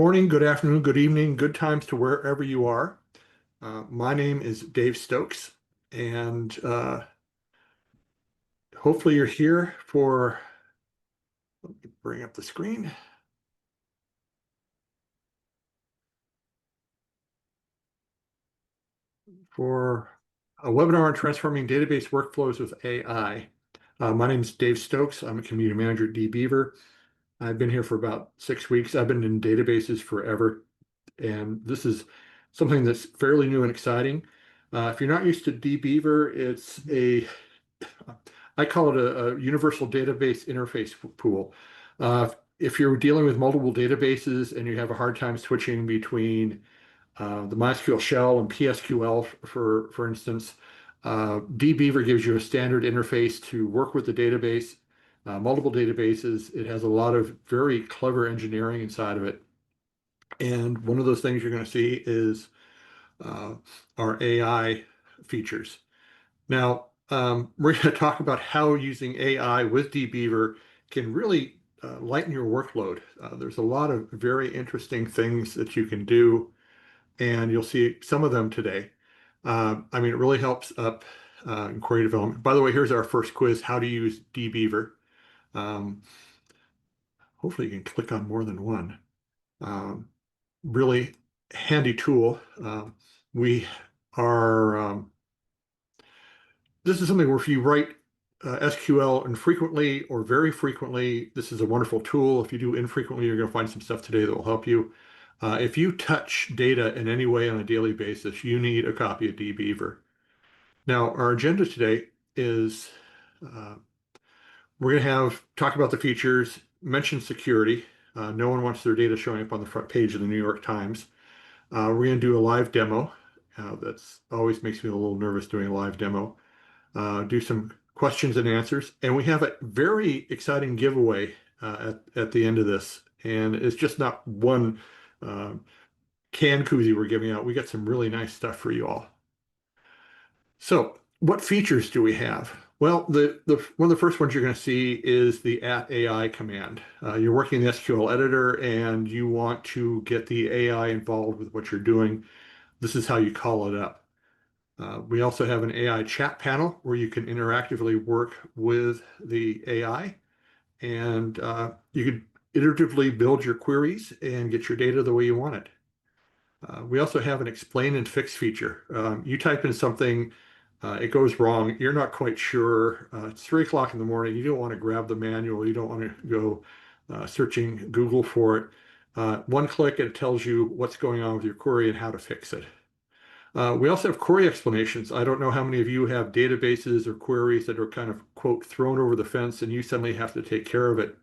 Morning, good afternoon, good evening, good times to wherever you are. My name is Dave Stokes, and hopefully you're here for, let me bring up the screen, for a webinar on transforming database workflows with AI. My name is Dave Stokes. I'm a community manager at DBeaver. I've been here for about 6 weeks. I've been in databases forever, and this is something that's fairly new and exciting. If you're not used to DBeaver, I call it a universal database interface pool. If you're dealing with multiple databases and you have a hard time switching between the MySQL shell and PSQL, for instance, DBeaver gives you a standard interface to work with the database, multiple databases. It has a lot of very clever engineering inside of it. And one of those things you're going to see is uh, our AI features. Now, we're going to talk about how using AI with DBeaver can really lighten your workload. There's a lot of very interesting things that you can do, and you'll see some of them today. I mean, it really helps up in query development. By the way, here's our first quiz, how to use DBeaver. Um, Hopefully you can click on more than one. Um, Really handy tool. We are This is something where if you write SQL infrequently or very frequently, this is a wonderful tool. If you do infrequently, you're going to find some stuff today that will help you. If you touch data in any way on a daily basis, you need a copy of DBeaver. Now, our agenda today is uh, we're going to talk about the features, mention security. No one wants their data showing up on the front page of the New York Times. We're going to do a live demo. That's always makes me a little nervous doing a live demo. Do some questions and answers. And we have a very exciting giveaway at the end of this. And it's just not one uh, can koozie we're giving out. We got some really nice stuff for you all. So what features do we have? Well, one of the first ones you're going to see is the @AI command. You're working in the SQL editor and you want to get the AI involved with what you're doing. This is how you call it up. We also have an AI chat panel where you can interactively work with the AI, and you can iteratively build your queries and get your data the way you want it. We also have an explain and fix feature. You type in something, it goes wrong, you're not quite sure, it's 3 o'clock in the morning, you don't want to grab the manual, you don't want to go searching Google for it. One click and it tells you what's going on with your query and how to fix it. We also have query explanations. I don't know how many of you have databases or queries that are kind of, quote, thrown over the fence and you suddenly have to take care of it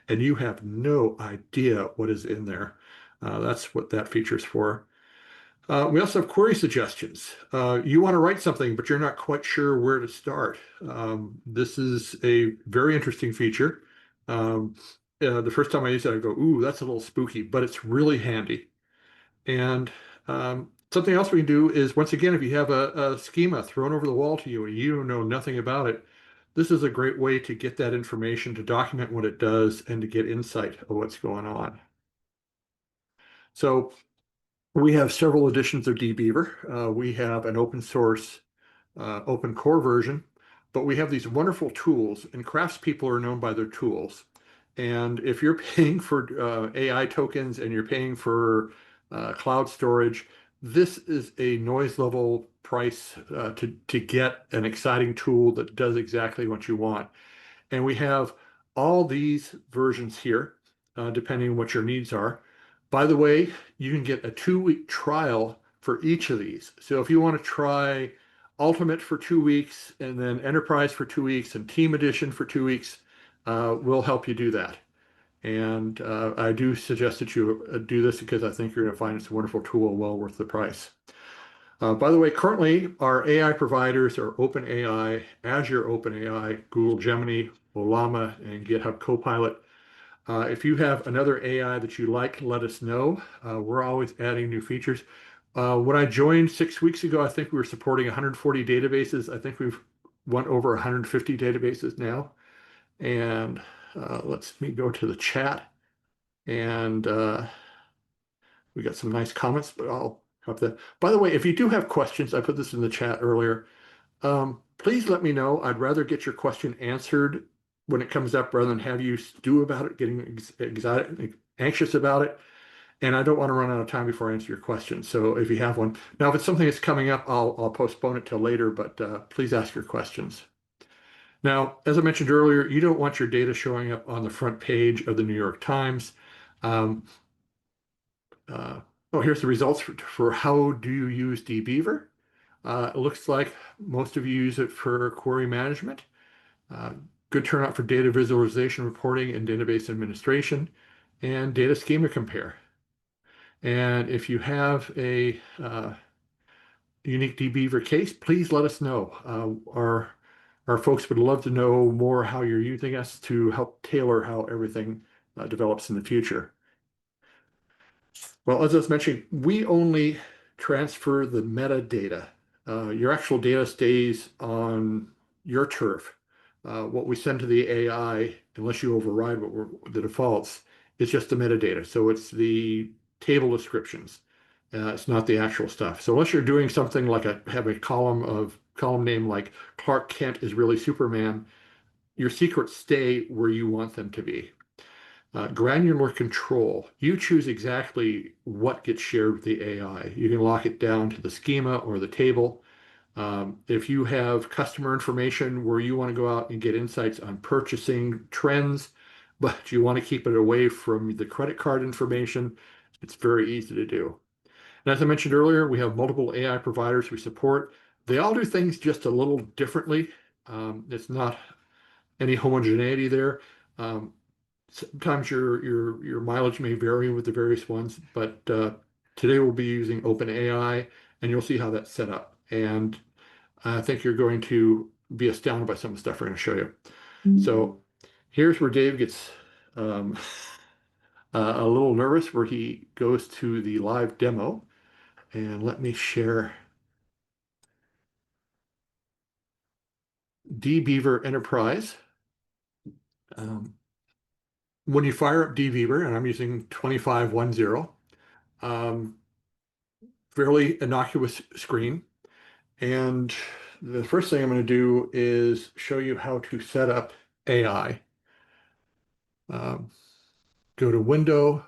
and you have no idea what is in there. That's what that feature is for. We also have query suggestions. You want to write something, but you're not quite sure where to start. This is a very interesting feature. The first time I used it, I go, ooh, that's a little spooky, but it's really handy. And something else we can do is, once again, if you have a schema thrown over the wall to you and you know nothing about it, this is a great way to get that information, to document what it does, and to get insight of what's going on. So we have several editions of DBeaver. We have an open source, open core version, but we have these wonderful tools, and craftspeople are known by their tools. And if you're paying for AI tokens and you're paying for cloud storage, this is a noise level price to get an exciting tool that does exactly what you want. And we have all these versions here, depending on what your needs are. By the way, you can get a 2-week trial for each of these. So if you want to try Ultimate for 2 weeks, and then Enterprise for 2 weeks, and Team Edition for 2 weeks, we'll help you do that. And I do suggest that you do this because I think you're going to find it's a wonderful tool, well worth the price. By the way, currently our AI providers are OpenAI, Azure OpenAI, Google Gemini, Olama, and GitHub Copilot. If you have another AI that you like, let us know. We're always adding new features. When I joined 6 weeks ago, I think we were supporting 140 databases. I think we've went over 150 databases now. And let's me go to the chat. And We got some nice comments, but I'll have that. By the way, if you do have questions, I put this in the chat earlier. Please let me know. I'd rather get your question answered when it comes up rather than have you stew about it, getting anxious about it. And I don't want to run out of time before I answer your question. So if you have one. Now, if it's something that's coming up, I'll postpone it till later, but please ask your questions. Now, as I mentioned earlier, you don't want your data showing up on the front page of the New York Times. Um, oh, here's the results for how do you use DBeaver. It looks like most of you use it for query management. Uh, Good turnout for data visualization, reporting, and database administration, and data schema compare. And if you have a unique DBeaver case, please let us know. Our folks would love to know more how you're using us to help tailor how everything develops in the future. Well, as I was mentioning, we only transfer the metadata. Your actual data stays on your turf. What we send to the AI, unless you override the defaults, is just the metadata. So it's the table descriptions. It's not the actual stuff. So unless you're doing something like have a column name like Clark Kent is really Superman, your secrets stay where you want them to be. Granular control. You choose exactly what gets shared with the AI. You can lock it down to the schema or the table. If you have customer information where you want to go out and get insights on purchasing trends, but you want to keep it away from the credit card information, it's very easy to do. And as I mentioned earlier, we have multiple AI providers we support. They all do things just a little differently. It's not any homogeneity there. Sometimes your mileage may vary with the various ones, but today we'll be using OpenAI, and you'll see how that's set up. And I think you're going to be astounded by some of the stuff we're going to show you. So here's where Dave gets a little nervous, where he goes to the live demo. And let me share DBeaver Enterprise. When you fire up DBeaver, and I'm using 2510, fairly innocuous screen. And the first thing I'm going to do is show you how to set up AI. Go to Window,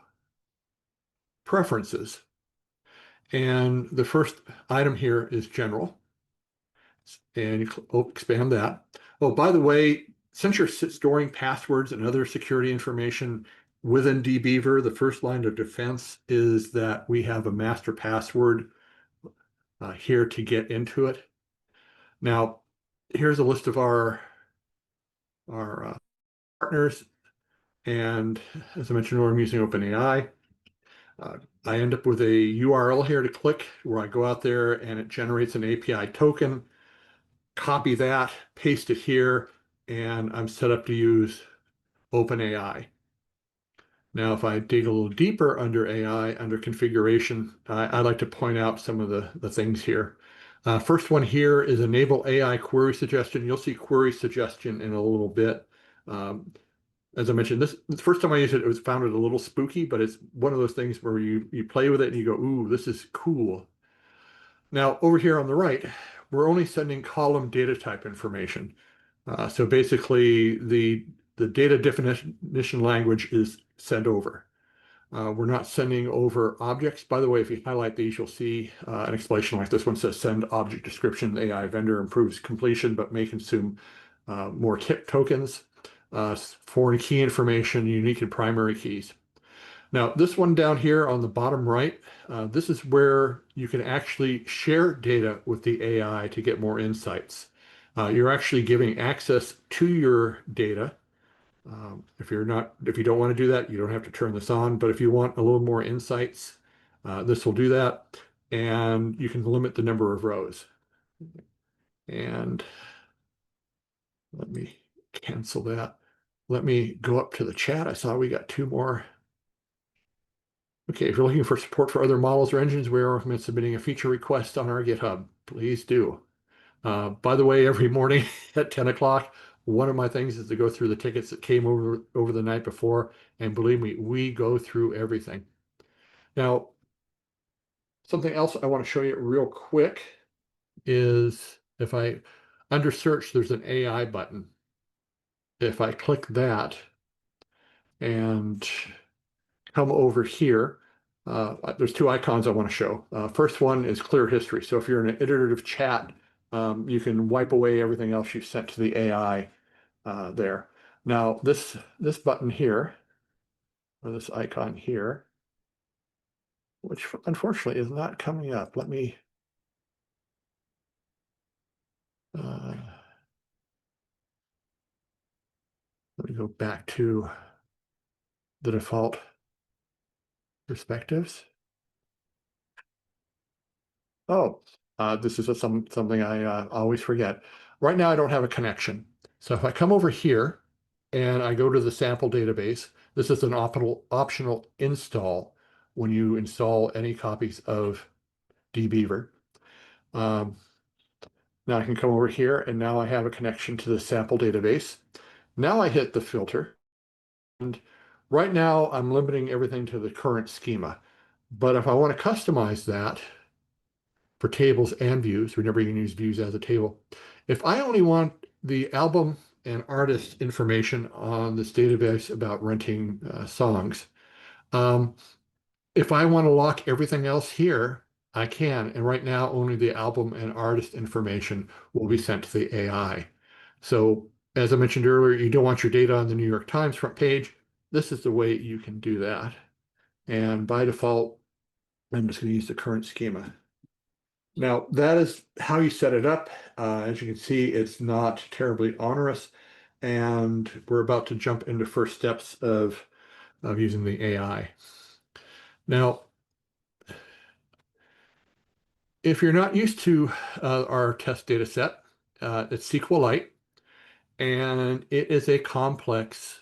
Preferences. And the first item here is General. And you expand that. Oh, by the way, since you're storing passwords and other security information within DBeaver, the first line of defense is that we have a master password here to get into it. Now, here's a list of our partners. And as I mentioned, I'm using OpenAI. I end up with a URL here to click where I go out there and it generates an API token. Copy that, paste it here, and I'm set up to use OpenAI. Now, if I dig a little deeper under AI, under configuration, I'd like to point out some of the things here. First one here is enable AI query suggestion. You'll see query suggestion in a little bit. As I mentioned, the first time I used it, found it a little spooky, but it's one of those things where you play with it and you go, ooh, this is cool. Now, over here on the right, we're only sending column data type information. So basically, the data definition language is sent over. We're not sending over objects. By the way, if you highlight these, you'll see an explanation like this one says, send object description. The AI vendor improves completion, but may consume more tokens, foreign key information, unique and primary keys. Now, this one down here on the bottom right, this is where you can actually share data with the AI to get more insights. You're actually giving access to your data. If you don't want to do that, you don't have to turn this on. But if you want a little more insights, this will do that. And you can limit the number of rows. And let me cancel that. Let me go up to the chat. I saw we got two more. Okay, if you're looking for support for other models or engines, we recommend submitting a feature request on our GitHub. Please do. By the way, every morning at 10 o'clock, one of my things is to go through the tickets that came over the night before. And believe me, we go through everything. Now, Something else I want to show you real quick is if under search, there's an AI button. If I click that and come over here, there's two icons I want to show. First one is clear history. So if you're in an iterative chat, you can wipe away everything else you've sent to the AI there. Now this button here, or this icon here, which unfortunately is not coming up. Let me go back to the default perspectives. Oh, this is something I always forget. Right now, I don't have a connection. So if I come over here and I go to the sample database, this is an optional install when you install any copies of DBeaver. Now I can come over here and now I have a connection to the sample database. Now I hit the filter. And right now I'm limiting everything to the current schema. But if I want to customize that for tables and views, remember you can use views as a table. If I only want the album and artist information on this database about renting songs, if I want to lock everything else here, I can. And right now, only the album and artist information will be sent to the AI. So as I mentioned earlier, you don't want your data on the New York Times front page. This is the way you can do that. And by default, I'm just going to use the current schema. Now, that is how you set it up. As you can see, it's not terribly onerous. And we're about to jump into first steps of using the AI. Now, if you're not used to our test data set, it's SQLite, and it is a complex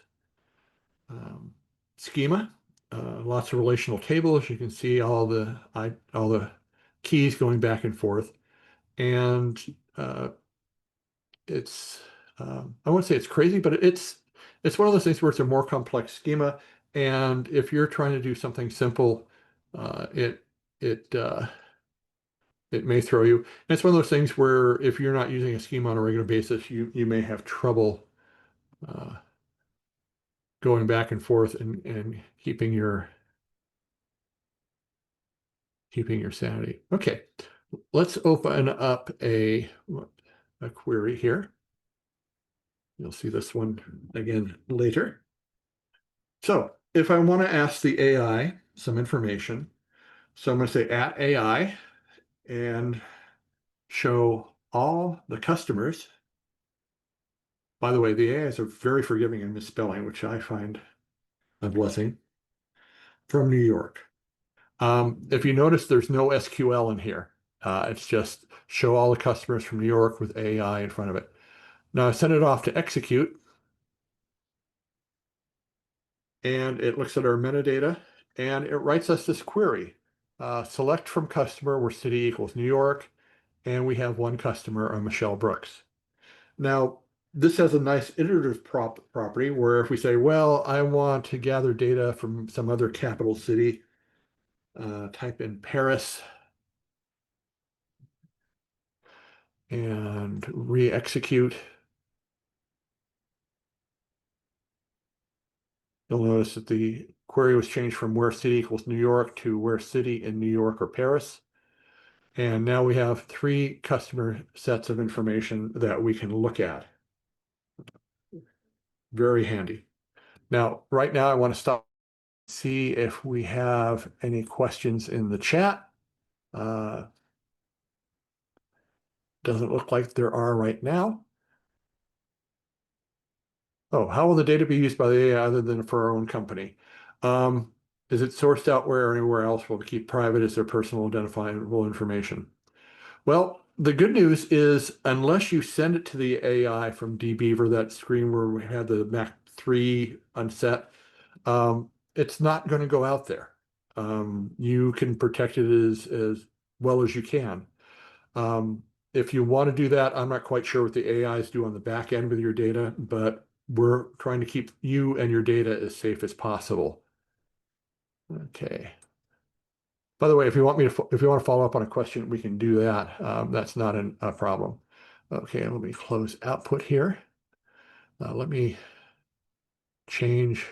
schema. Lots of relational tables. You can see all the keys going back and forth, and it's I won't say it's crazy, but it's one of those things where it's a more complex schema. And if you're trying to do something simple, it may throw you. And it's one of those things where if you're not using a schema on a regular basis, you may have trouble going back and forth and keeping your sanity. Okay, let's open up a query here. You'll see this one again later. So if I want to ask the AI some information, so I'm going to say @AI and show all the customers. By the way, the AIs are very forgiving in misspelling, which I find a blessing, from New York. If you notice, there's no SQL in here. It's just show all the customers from New York with AI in front of it. Now I send it off to execute, and it looks at our metadata, and it writes us this query. Select from customer where city equals New York, and we have one customer, Michelle Brooks. Now, this has a nice iterative property where if we say, well, I want to gather data from some other capital city, type in Paris and re-execute. You'll notice that the query was changed from where city equals New York to where city in New York or Paris. And now we have 3 customer sets of information that we can look at. Very handy. Now, right now I want to stop and see if we have any questions in the chat. Doesn't look like there are right now. Oh, how will the data be used by the AI other than for our own company? Is it sourced out where or anywhere else? Will we keep private as their personal identifiable information? Well, the good news is unless you send it to the AI from DBeaver, that screen where we had the Mac 3 unset, it's not going to go out there. You can protect it as well as you can. If you want to do that, I'm not quite sure what the AIs do on the back end with your data, but we're trying to keep you and your data as safe as possible. Okay. By the way, if you want to follow up on a question, we can do that. That's not a problem. Okay, let me close output here. Let me change.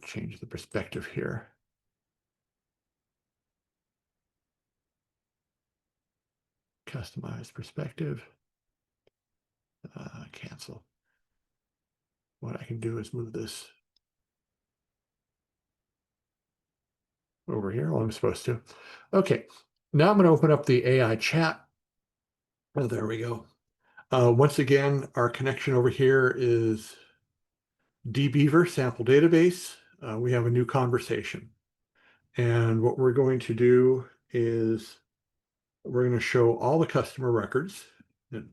Change the perspective here. Customize perspective. Cancel. What I can do is move this over here. Well, I'm supposed to. Okay, now I'm going to open up the AI chat. Oh, there we go. Once again, our connection over here is DBeaver sample database. We have a new conversation. And what we're going to do is we're going to show all the customer records. And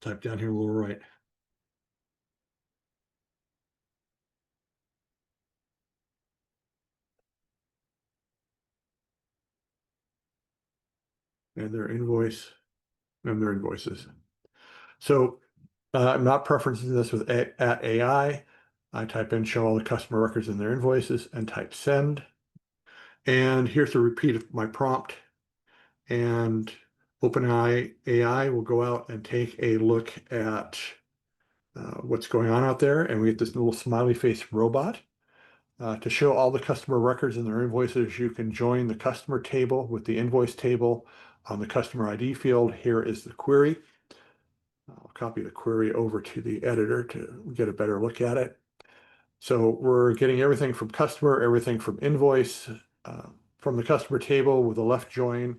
type down here lower right. And their invoice and their invoices. So I'm not preferencing this with at AI. I type in show all the customer records and their invoices and type send. And here's a repeat of my prompt. And OpenAI AI will go out and take a look at what's going on out there. And we get this little smiley face robot. To show all the customer records and their invoices, you can join the customer table with the invoice table on the customer ID field. Here is the query. I'll copy the query over to the editor to get a better look at it. So we're getting everything from customer, everything from invoice, from the customer table with a left join,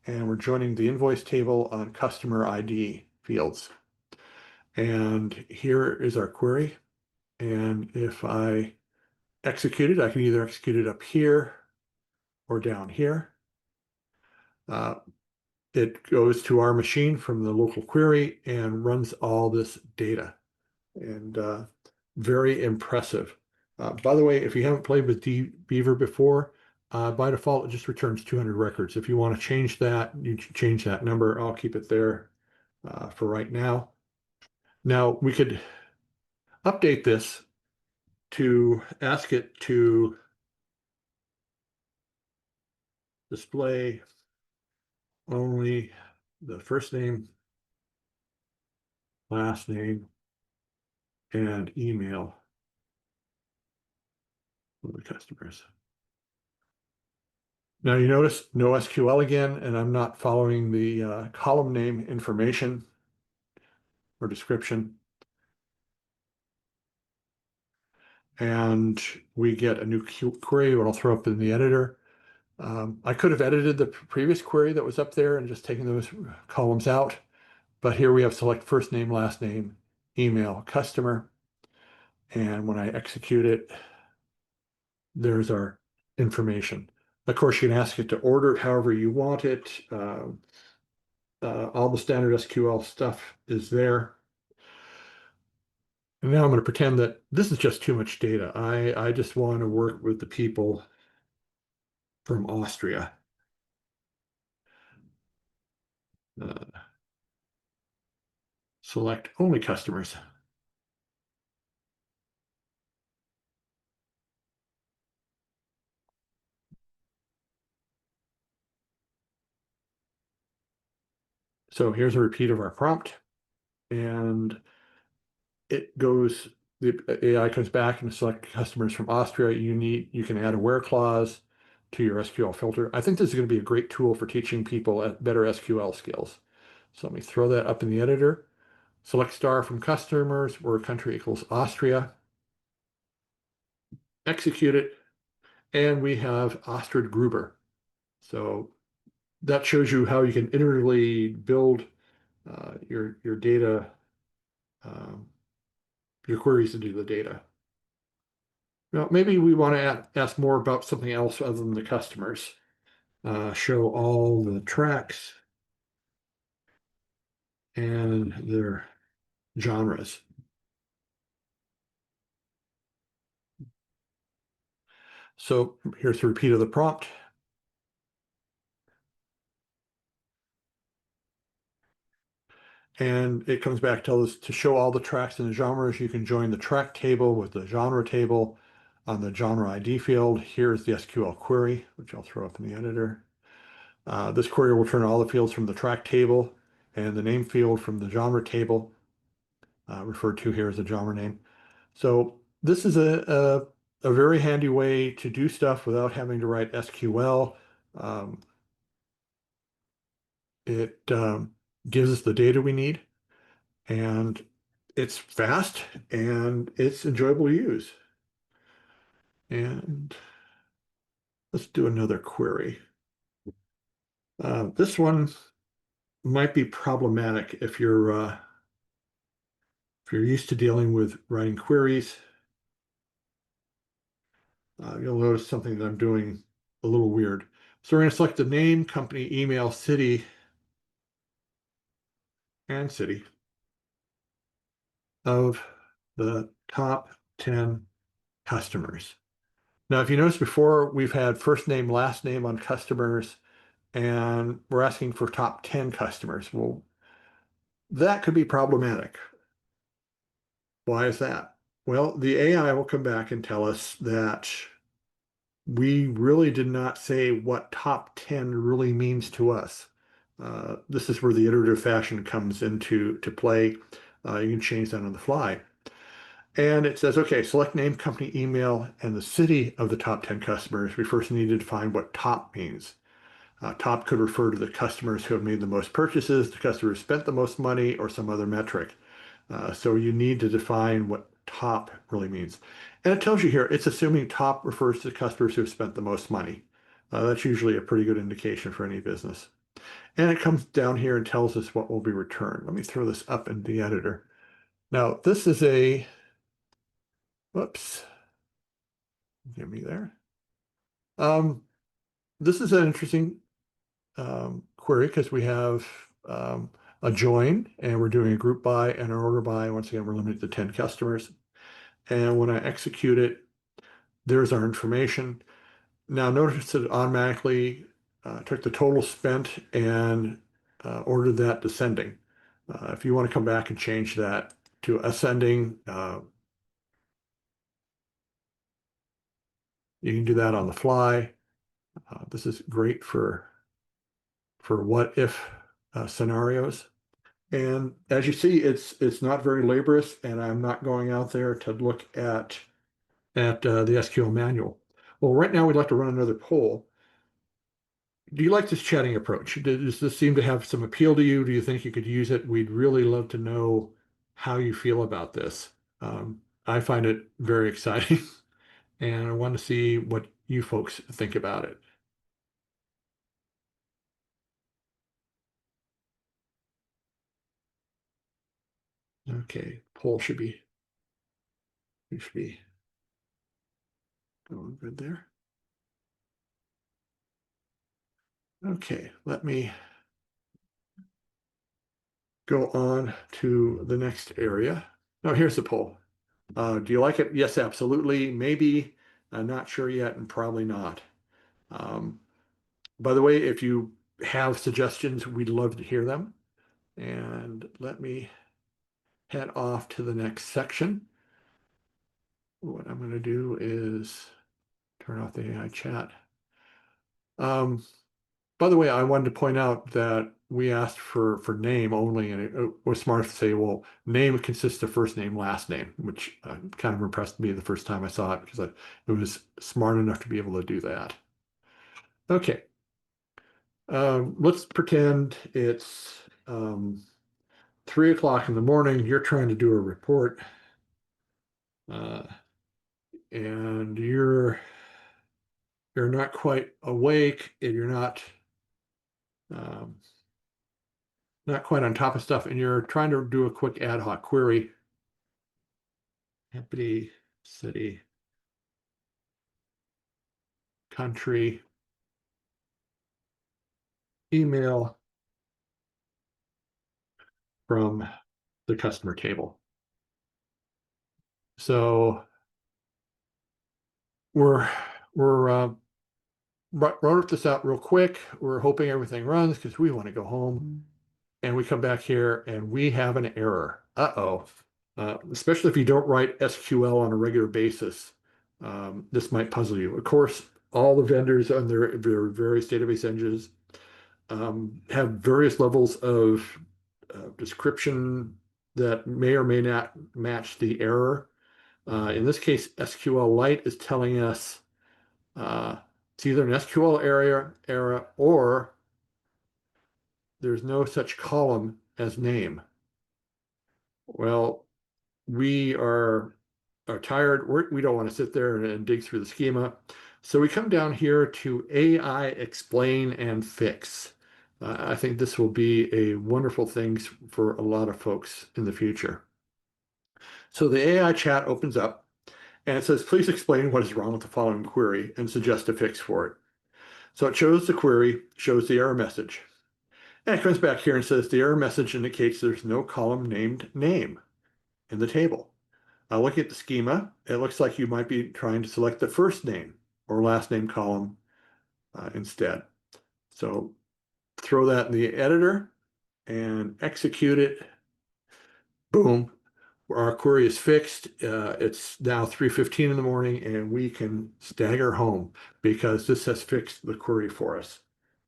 and we're joining the invoice table on customer ID fields. And here is our query. And if I execute it, I can either execute it up here or down here. It goes to our machine from the local query and runs all this data. And very impressive. By the way, if you haven't played with DBeaver before, by default, it just returns 200 records. If you want to change that, you change that number. I'll keep it there for right now. Now, we could update this to ask it to display only the first name, last name, and email of the customers. Now you notice no SQL again, and I'm not following the column name information or description. And we get a new query, what I'll throw up in the editor. I could have edited the previous query that was up there and just taken those columns out. But here we have select first name, last name, email, customer. And when I execute it, there's our information. Of course, you can ask it to order it however you want it. All the standard SQL stuff is there. And now I'm going to pretend that this is just too much data. I just want to work with the people from Austria. Select only customers. So here's a repeat of our prompt. And it goes, the AI comes back and select customers from Austria. You can add a where clause to your SQL filter. I think this is going to be a great tool for teaching people better SQL skills. So let me throw that up in the editor. Select star from customers where country equals Austria. Execute it. And we have Astrid Gruber. So that shows you how you can iteratively build your data, your queries into the data. Now, maybe we want to ask more about something else other than the customers. Show all the tracks and their genres. So here's a repeat of the prompt. And it comes back to us to show all the tracks and the genres. You can join the track table with the genre table on the genre ID field. Here's the SQL query, which I'll throw up in the editor. This query will turn all the fields from the track table and the name field from the genre table, referred to here as a genre name. So this is a very handy way to do stuff without having to write SQL. It gives us the data we need, and it's fast and it's enjoyable to use. And let's do another query. This one might be problematic if you're used to dealing with writing queries. You'll notice something that I'm doing a little weird. So we're going to select the name, company, email, city, and city of the top 10 customers. Now, if you notice before, we've had first name, last name on customers, and we're asking for top 10 customers. Well, that could be problematic. Why is that? Well, the AI will come back and tell us that we really did not say what top 10 really means to us. This is where the iterative fashion comes into play. You can change that on the fly. And it says, okay, select name, company, email, and the city of the top 10 customers. We first need to define what top means. Top could refer to the customers who have made the most purchases, the customers who spent the most money, or some other metric. So you need to define what top really means. And it tells you here, it's assuming top refers to customers who have spent the most money. That's usually a pretty good indication for any business. And it comes down here and tells us what will be returned. Let me throw this up in the editor. Now, this is whoops, get me there. This is an interesting query because we have a join and we're doing a group by and an order by. Once again, we're limited to 10 customers. And when I execute it, there's our information. Now notice that it automatically took the total spent and ordered that descending. If you want to come back and change that to ascending, you can do that on the fly. This is great for what if scenarios. And as you see, it's not very laborious, and I'm not going out there to look at the SQL manual. Well, right now we'd like to run another poll. Do you like this chatting approach? Does this seem to have some appeal to you? Do you think you could use it? We'd really love to know how you feel about this. I find it very exciting, and I want to see what you folks think about it. Okay, poll should be going good there. Okay, let me go on to the next area. Oh, here's the poll. Do you like it? Yes, absolutely. Maybe. I'm not sure yet, and probably not. By the way, if you have suggestions, we'd love to hear them. And let me head off to the next section. What I'm going to do is turn off the AI chat. By the way, I wanted to point out that we asked for name only, and it was smart to say, well, name consists of first name, last name, which kind of impressed me the first time I saw it because it was smart enough to be able to do that. Okay. Let's pretend it's 3 o'clock in the morning. You're trying to do a report, and you're not quite awake, and you're um, not quite on top of stuff, and you're trying to do a quick ad hoc query. Empty city, country, email from the customer table. So we're wrote this out real quick. We're hoping everything runs because we want to go home. and we come back here and we have an error. Uh-oh. Especially if you don't write SQL on a regular basis, this might puzzle you. Of course, all the vendors on their various database engines have various levels of description that may or may not match the error. In this case, SQLite is telling us it's either an SQL error or there's no such column as name. Well, we are tired. We don't want to sit there and dig through the schema. So we come down here to AI explain and fix. I think this will be a wonderful thing for a lot of folks in the future. So the AI chat opens up and it says, please explain what is wrong with the following query and suggest a fix for it. So it shows the query, shows the error message. And it comes back here and says the error message indicates there's no column named name in the table. Looking at the schema, it looks like you might be trying to select the first name or last name column instead. So throw that in the editor and execute it. Boom. Our query is fixed. It's now 3:15 in the morning and we can stagger home because this has fixed the query for us.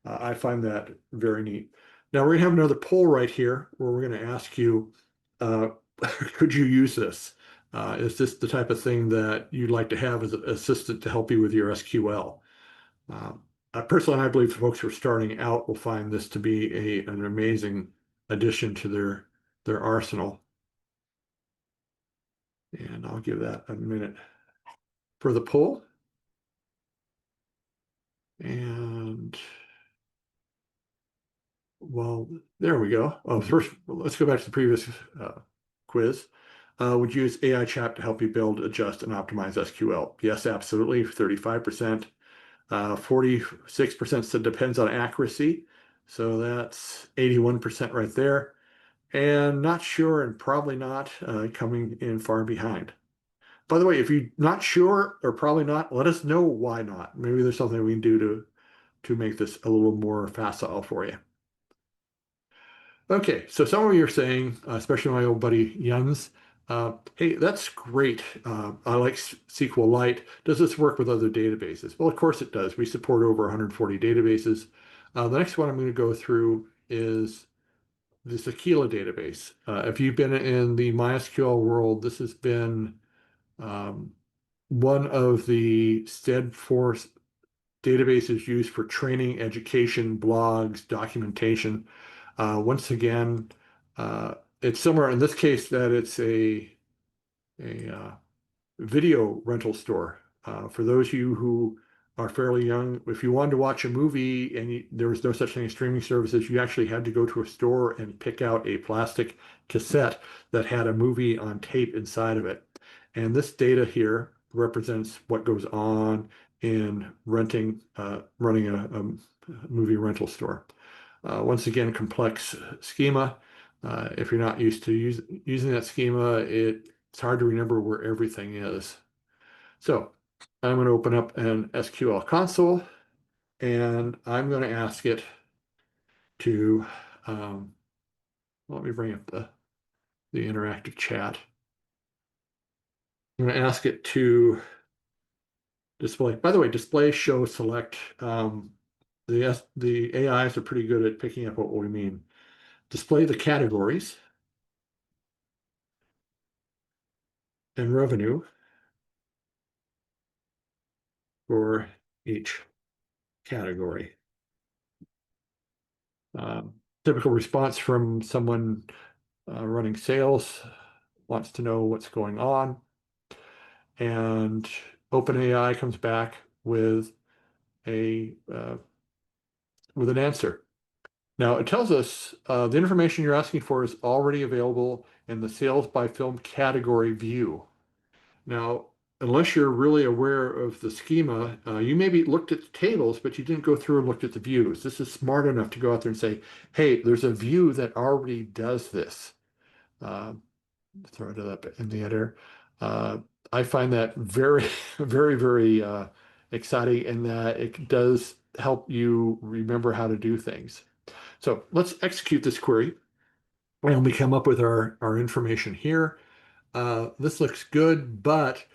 I find that very neat. Now we're going to have another poll right here where we're going to ask you, could you use this? Is this the type of thing that you'd like to have as an assistant to help you with your SQL? Personally, I believe folks who are starting out will find this to be an amazing addition to their arsenal. And I'll give that a minute for the poll. And well, there we go. Oh, first, let's go back to the previous quiz. Would you use AI chat to help you build, adjust, and optimize SQL? Yes, absolutely. 35%. 46% said depends on accuracy. So that's 81% right there. And not sure and probably not coming in far behind. By the way, if you're not sure or probably not, let us know why not. Maybe there's something we can do to make this a little more facile for you. Okay, so some of you are saying, especially my old buddy Jens, hey, that's great. I like SQLite. Does this work with other databases? Well, of course it does. We support over 140 databases. The next one I'm going to go through is the Sequela database. If you've been in the MySQL world, this has been one of the steadfast databases used for training, education, blogs, documentation. Once again, it's similar in this case that it's a video rental store. For those of you who are fairly young, if you wanted to watch a movie and there was no such thing as streaming services, you actually had to go to a store and pick out a plastic cassette that had a movie on tape inside of it. And this data here represents what goes on in running a movie rental store. Once again, complex schema. If you're not used to using that schema, it's hard to remember where everything is. So I'm going to open up an SQL console and I'm going to ask it to, let me bring up the interactive chat. I'm going to ask it to display, by the way, display, show, select. The AIs are pretty good at picking up what we mean. Display the categories and revenue for each category. Typical response from someone running sales wants to know what's going on. And OpenAI comes back with an answer. Now it tells us the information you're asking for is already available in the sales by film category view. Now, unless you're really aware of the schema, you maybe looked at the tables, but you didn't go through and looked at the views. This is smart enough to go out there and say, hey, there's a view that already does this. Throw it up in the editor. I find that very, very, very exciting in that it does help you remember how to do things. So let's execute this query, and we come up with our information here. This looks good, but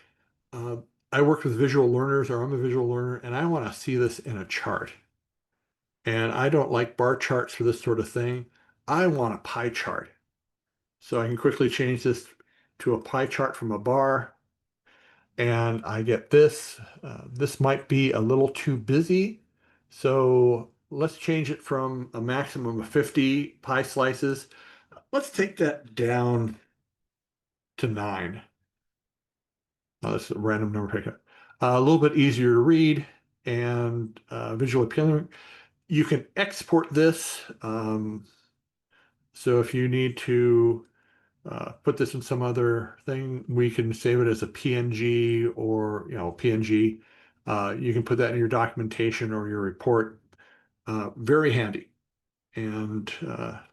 uh, I work with visual learners, or I'm a visual learner, and I want to see this in a chart. And I don't like bar charts for this sort of thing. I want a pie chart. So I can quickly change this to a pie chart from a bar, and I get this. This might be a little too busy, so let's change it from a maximum of 50 pie slices. Let's take that down to 9. Oh, that's a random number pickup. A little bit easier to read and visually appealing. You can export this. So if you need to put this in some other thing, we can save it as a PNG or, PNG. You can put that in your documentation or your report. Very handy. And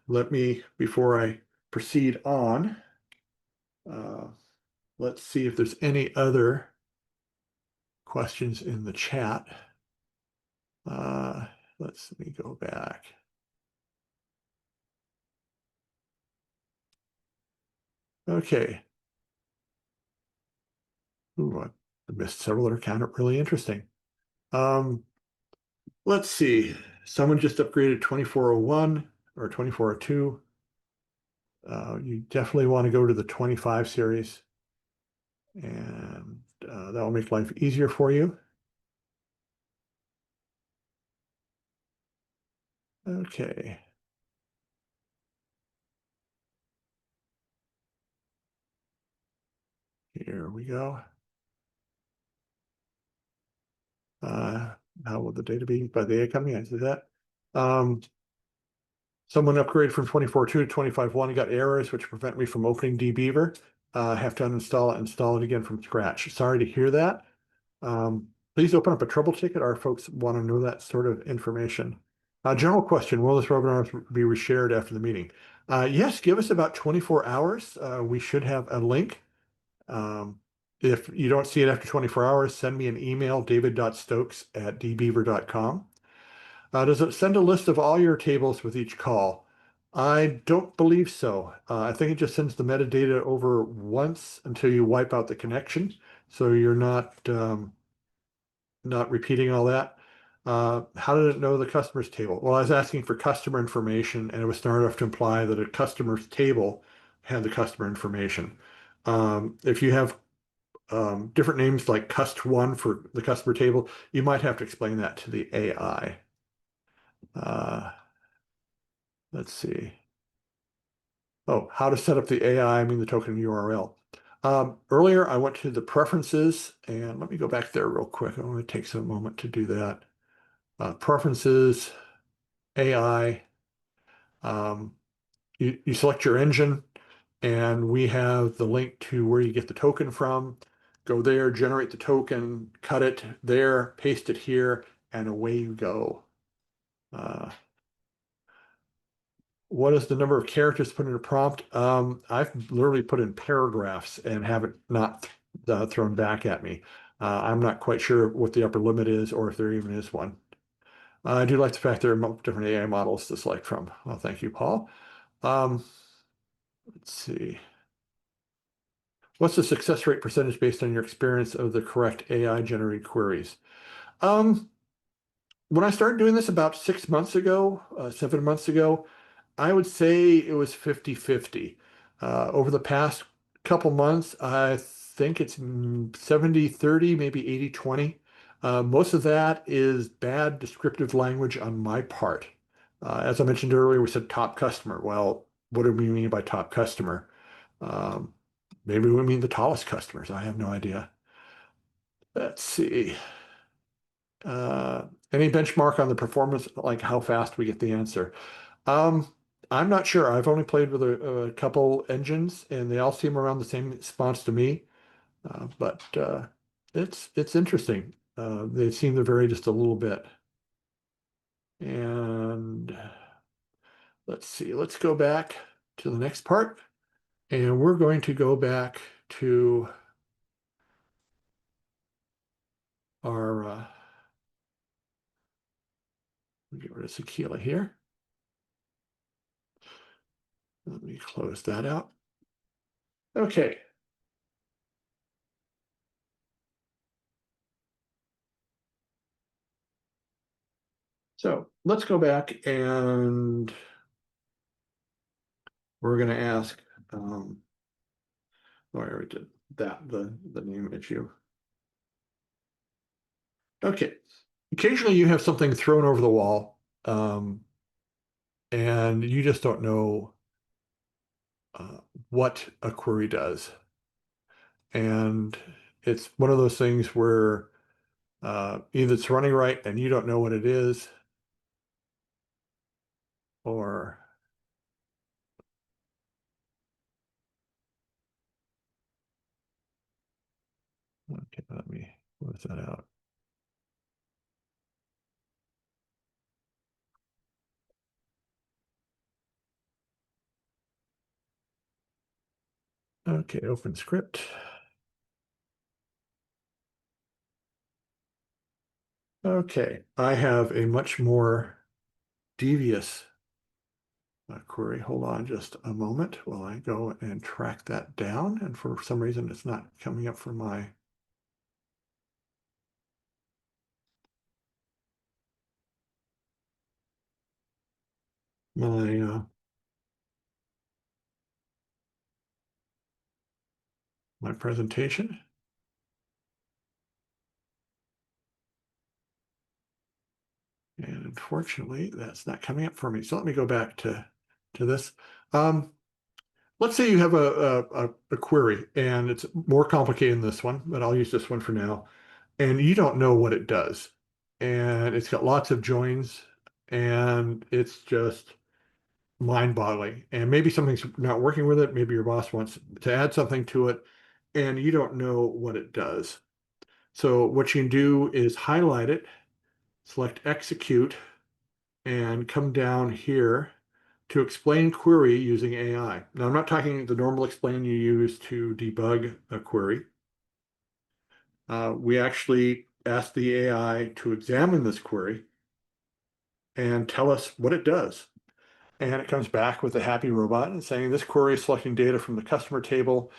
let me, before I proceed on, uh, let's see if there's any other questions in the chat. Uh, let me go back. Okay. Ooh, I missed several that are kind of really interesting. Let's see. Someone just upgraded 2401 or 2402. You definitely want to go to the 25 series, and that will make life easier for you. Okay. Here we go. How will the data be by the AI coming? I did that. Someone upgraded from 24.2 to 25.1 and got errors which prevent me from opening DBeaver. Have to uninstall it, install it again from scratch. Sorry to hear that. Please open up a trouble ticket. Our folks want to know that sort of information. General question, will this webinar be reshared after the meeting? Yes, give us about 24 hours. We should have a link. If you don't see it after 24 hours, send me an email, david.stokes@dbeaver.com. Does it send a list of all your tables with each call? I don't believe so. I think it just sends the metadata over once until you wipe out the connection. So you're not repeating all that. How did it know the customer's table? Well, I was asking for customer information, and it was smart enough to imply that a customer's table had the customer information. If you have different names like cust1 for the customer table, you might have to explain that to the AI. Let's see. Oh, how to set up the AI, I mean the token URL. Earlier, I went to the preferences, and let me go back there real quick. I want to take some moment to do that. Preferences, AI. You select your engine, and we have the link to where you get the token from. Go there, generate the token, cut it there, paste it here, and away you go. What is the number of characters put in a prompt? I've literally put in paragraphs and have it not thrown back at me. I'm not quite sure what the upper limit is or if there even is one. I do like the fact there are different AI models to select from. Well, thank you, Paul. Let's see. What's the success rate percentage based on your experience of the correct AI generated queries? When I started doing this about 6 months ago, 7 months ago, I would say it was 50-50. Over the past couple months, I think it's 70-30, maybe 80-20. Most of that is bad descriptive language on my part. As I mentioned earlier, we said top customer. Well, what do we mean by top customer? Um, Maybe we mean the tallest customers. I have no idea. Let's see. Any benchmark on the performance, like how fast we get the answer? Um, I'm not sure. I've only played with a couple engines, and they all seem around the same response to me. But it's interesting. They seem to vary just a little bit. And let's see. Let's go back to the next part, and we're going to go back to our. Get rid of Sequila here. Let me close that out. Okay. So let's go back and we're going to ask, oh, I already did that, the name issue. Okay. Occasionally you have something thrown over the wall, and you just don't know what a query does. And it's one of those things where either it's running right and you don't know what it is, or okay, let me close that out. Okay, open script. Okay, I have a much more devious query. Hold on just a moment while I go and track that down. And for some reason, it's not coming up for my my my presentation. And unfortunately, that's not coming up for me. So let me go back to this. Let's say you have a query and it's more complicated than this one, but I'll use this one for now. And you don't know what it does. And it's got lots of joins and it's just mind-boggling. And maybe something's not working with it. Maybe your boss wants to add something to it and you don't know what it does. So what you can do is highlight it, select execute, and come down here to explain query using AI. Now, I'm not talking the normal explain you use to debug a query. We actually ask the AI to examine this query and tell us what it does. And it comes back with a happy robot and saying this query is selecting data from the customer table.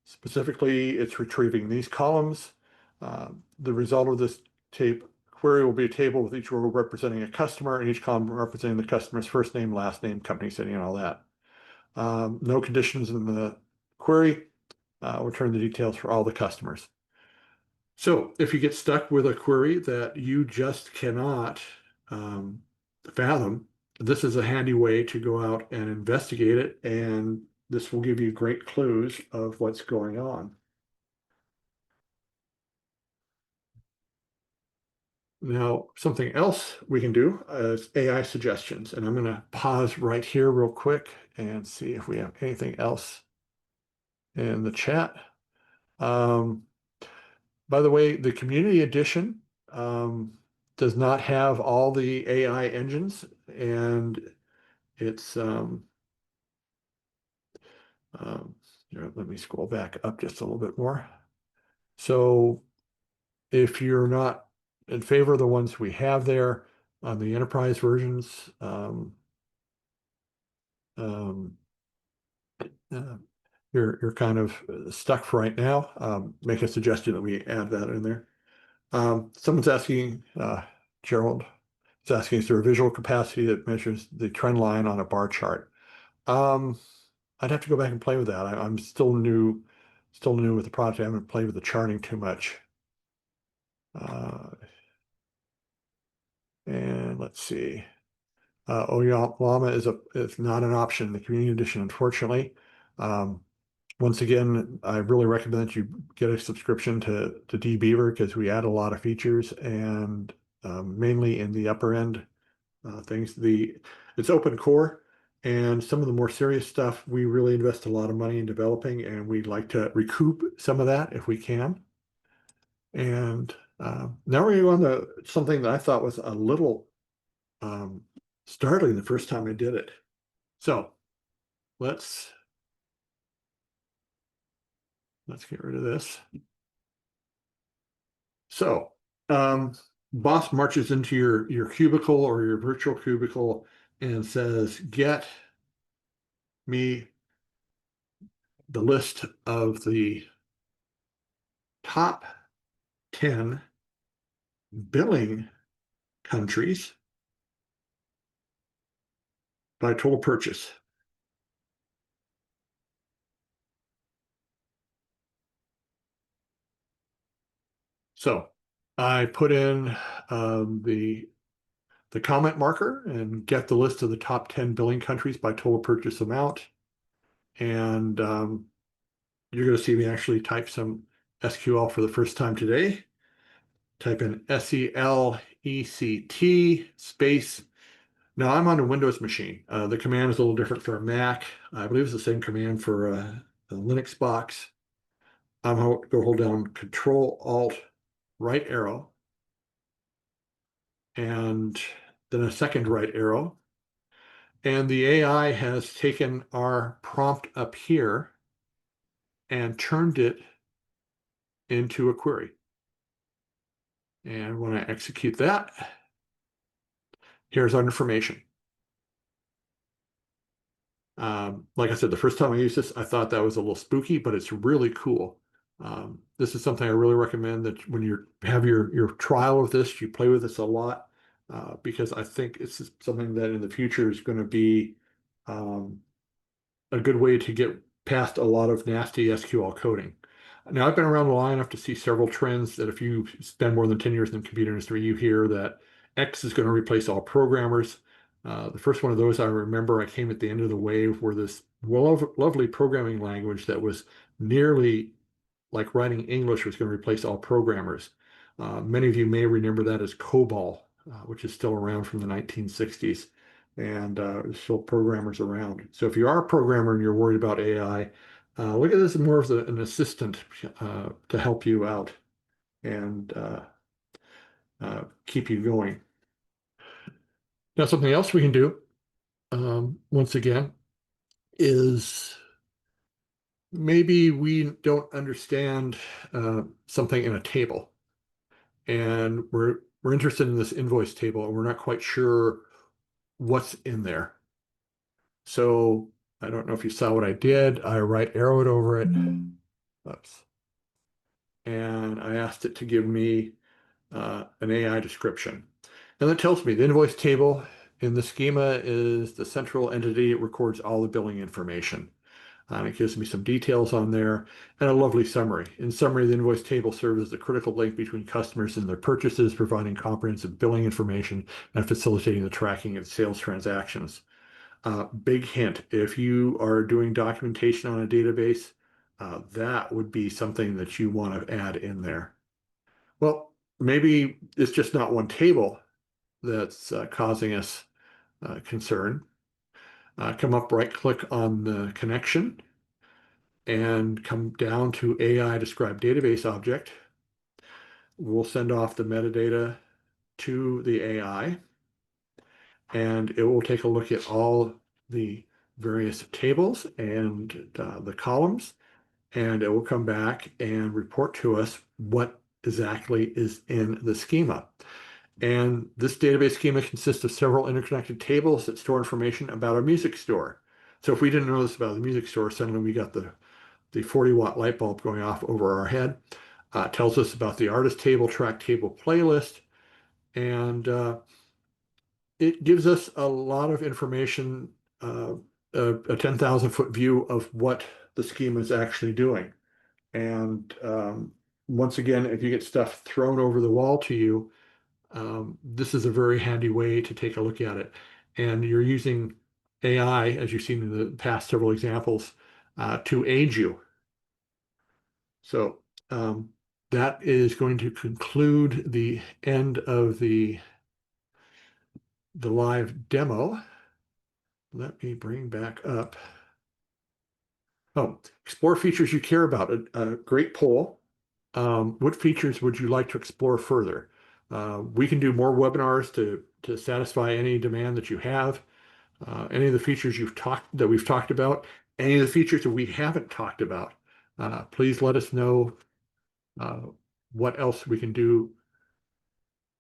Specifically, it's retrieving these columns. The result of this query will be a table with each row representing a customer and each column representing the customer's first name, last name, company setting, and all that. No conditions in the query. Return the details for all the customers. So if you get stuck with a query that you just cannot fathom, this is a handy way to go out and investigate it, and this will give you great clues of what's going on. Now, something else we can do is AI suggestions, and I'm going to pause right here real quick and see if we have anything else in the chat. By the way, the community edition does not have all the AI engines, and it's here, let me scroll back up just a little bit more. So if you're not in favor of the ones we have there on the enterprise versions, you're kind of stuck for right now. Make a suggestion that we add that in there. Someone's asking, Gerald is asking, is there a visual capacity that measures the trend line on a bar chart? I'd have to go back and play with that. I'm still new with the project. I haven't played with the charting too much. And let's see. Llama is not an option in the community edition, unfortunately. Once again, I really recommend that you get a subscription to DBeaver because we add a lot of features, and mainly in the upper end things. It's open core, and some of the more serious stuff we really invest a lot of money in developing, and we'd like to recoup some of that if we can. And now we're going to something that I thought was a little startling the first time I did it. So let's get rid of this. So boss marches into your cubicle or your virtual cubicle and says, get me the list of the top 10 billing countries by total purchase. So I put in the comment marker and get the list of the top 10 billing countries by total purchase amount. And you're going to see me actually type some SQL for the first time today. Type in SELECT space. Now I'm on a Windows machine. The command is a little different for a Mac. I believe it's the same command for a Linux box. I'm going to hold down Control Alt right arrow and then a second right arrow. And the AI has taken our prompt up here and turned it into a query. And when I execute that, here's our information. Like I said, the first time I used this, I thought that was a little spooky, but it's really cool. This is something I really recommend that when you have your trial with this, you play with this a lot, because I think it's something that in the future is going to be a good way to get past a lot of nasty SQL coding. Now, I've been around long enough to see several trends that if you spend more than 10 years in the computer industry, you hear that X is going to replace all programmers. The first one of those I remember, I came at the end of the wave where this lovely programming language that was nearly like writing English was going to replace all programmers. Many of you may remember that as COBOL, which is still around from the 1960s, and there's still programmers around. So if you are a programmer and you're worried about AI, look at this as more of an assistant to help you out and keep you going. Now, something else we can do, once again, is maybe we don't understand something in a table, and we're interested in this invoice table, and we're not quite sure what's in there. So I don't know if you saw what I did. I right arrowed over it. Oops. And I asked it to give me an AI description. And that tells me the invoice table in the schema is the central entity. It records all the billing information. It gives me some details on there and a lovely summary. In summary, the invoice table serves as the critical link between customers and their purchases, providing comprehensive billing information and facilitating the tracking of sales transactions. Big hint, if you are doing documentation on a database, that would be something that you want to add in there. Well, maybe it's just not one table that's causing us concern. Come up, right-click on the connection, and come down to AI describe database object. We'll send off the metadata to the AI, and it will take a look at all the various tables and the columns, and it will come back and report to us what exactly is in the schema. And this database schema consists of several interconnected tables that store information about our music store. So if we didn't know this about the music store, suddenly we got the 40-watt light bulb going off over our head. Tells us about the artist table, track table, playlist, and it gives us a lot of information, a 10,000-foot view of what the schema is actually doing. And once again, if you get stuff thrown over the wall to you, this is a very handy way to take a look at it. And you're using AI, as you've seen in the past several examples, to aid you. So that is going to conclude the end of the live demo. Let me bring back up. Oh, explore features you care about. A great poll. What features would you like to explore further? We can do more webinars to satisfy any demand that you have. Any of the features that we've talked about, any of the features that we haven't talked about. Please let us know what else we can do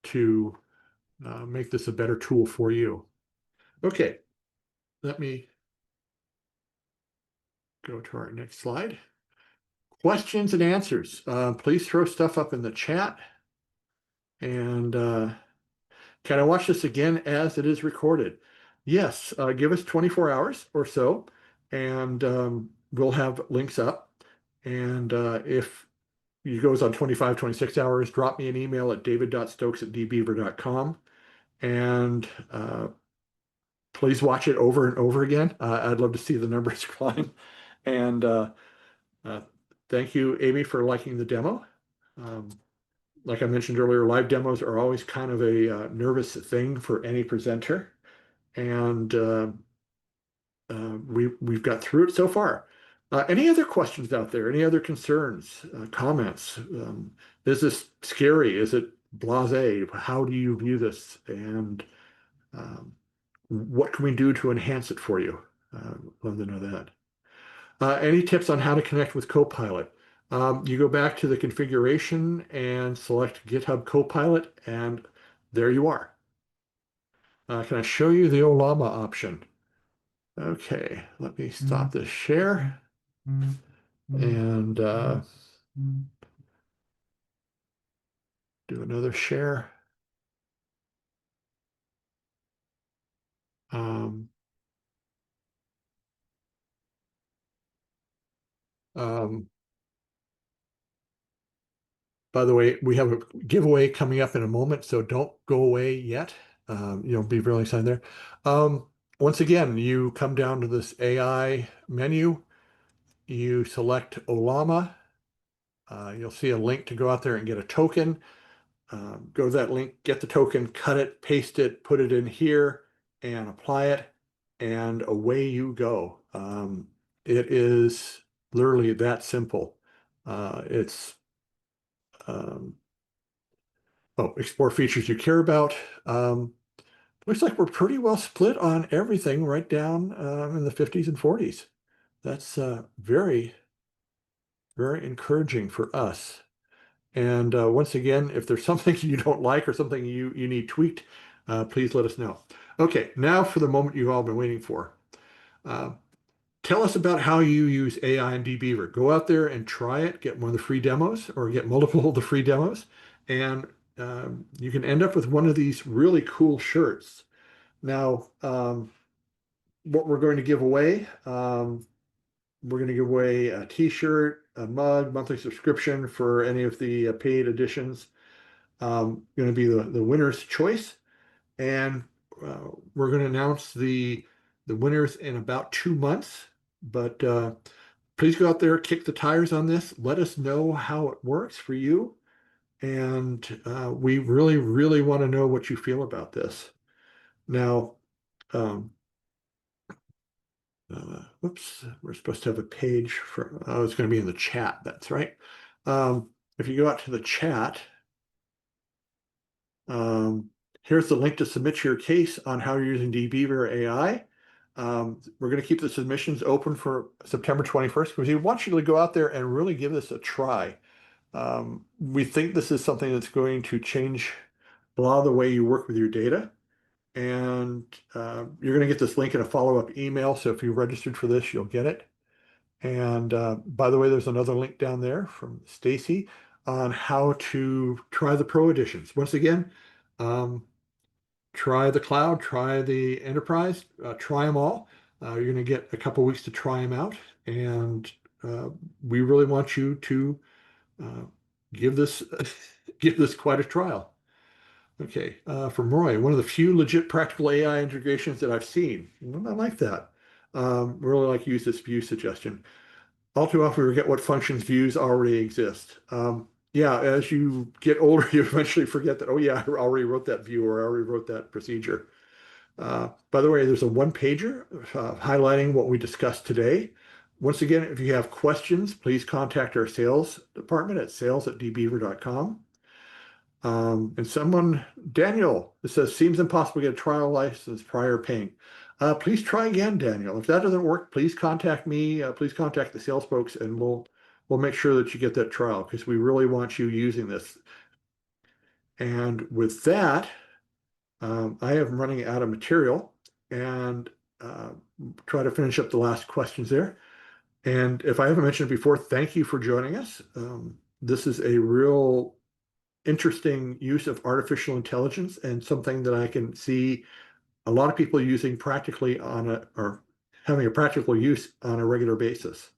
to make this a better tool for you. Okay, let me go to our next slide. Questions and answers. Please throw stuff up in the chat. And can I watch this again as it is recorded? Yes, give us 24 hours or so, and we'll have links up. And if it goes on 25, 26 hours, drop me an email at david.stokes@dbeaver.com. And please watch it over and over again. I'd love to see the numbers climb. And uh, thank you, Amy, for liking the demo. Like I mentioned earlier, live demos are always kind of a nervous thing for any presenter. And we've got through it so far. Any other questions out there? Any other concerns, comments? Is this scary? Is it blasé? How do you view this? And um, what can we do to enhance it for you? Love to know that. Any tips on how to connect with Copilot? You go back to the configuration and select GitHub Copilot, and there you are. Can I show you the Olama option? Okay, let me stop this share and do another share. Um, by the way, we have a giveaway coming up in a moment, so don't go away yet. Be really excited there. Once again, you come down to this AI menu, you select Olama. You'll see a link to go out there and get a token. Go to that link, get the token, cut it, paste it, put it in here, and apply it, and away you go. It is literally that simple. It's explore features you care about. Looks like we're pretty well split on everything right down in the 50s and 40s. That's very, very encouraging for us. And once again, if there's something you don't like or something you need tweaked, please let us know. Okay, now for the moment you've all been waiting for. Tell us about how you use AI in DBeaver. Go out there and try it, get one of the free demos or get multiple of the free demos, and you can end up with one of these really cool shirts. Now, what we're going to give away, we're going to give away a t-shirt, a mug, monthly subscription for any of the paid editions. Going to be the winner's choice. And we're going to announce the winners in about 2 months. But please go out there, kick the tires on this. Let us know how it works for you. And we really, really want to know what you feel about this. Now, oops, we're supposed to have a page for, oh, it's going to be in the chat. That's right. If you go out to the chat, here's the link to submit your case on how you're using DBeaver AI. We're going to keep the submissions open for September 21st because we want you to go out there and really give this a try. We think this is something that's going to change a lot of the way you work with your data. And you're going to get this link in a follow-up email. So if you registered for this, you'll get it. And by the way, there's another link down there from Stacy on how to try the Pro editions. Once again, try the cloud, try the enterprise, try them all. You're going to get a couple weeks to try them out. And we really want you to give this give this quite a trial. Okay, from Roy, one of the few legit practical AI integrations that I've seen. I like that. Really like to use this view suggestion. All too often we forget what functions views already exist. Yeah, as you get older, you eventually forget that, oh yeah, I already wrote that view or I already wrote that procedure. By the way, there's a one-pager highlighting what we discussed today. Once again, if you have questions, please contact our sales department at sales@dbeaver.com. And someone, Daniel, it says, seems impossible to get a trial license prior paying. Please try again, Daniel. If that doesn't work, please contact me. Please contact the sales folks, and we'll make sure that you get that trial because we really want you using this. And with that, I am running out of material and try to finish up the last questions there. And if I haven't mentioned it before, thank you for joining us. This is a real interesting use of artificial intelligence and something that I can see a lot of people using practically or having a practical use on a regular basis.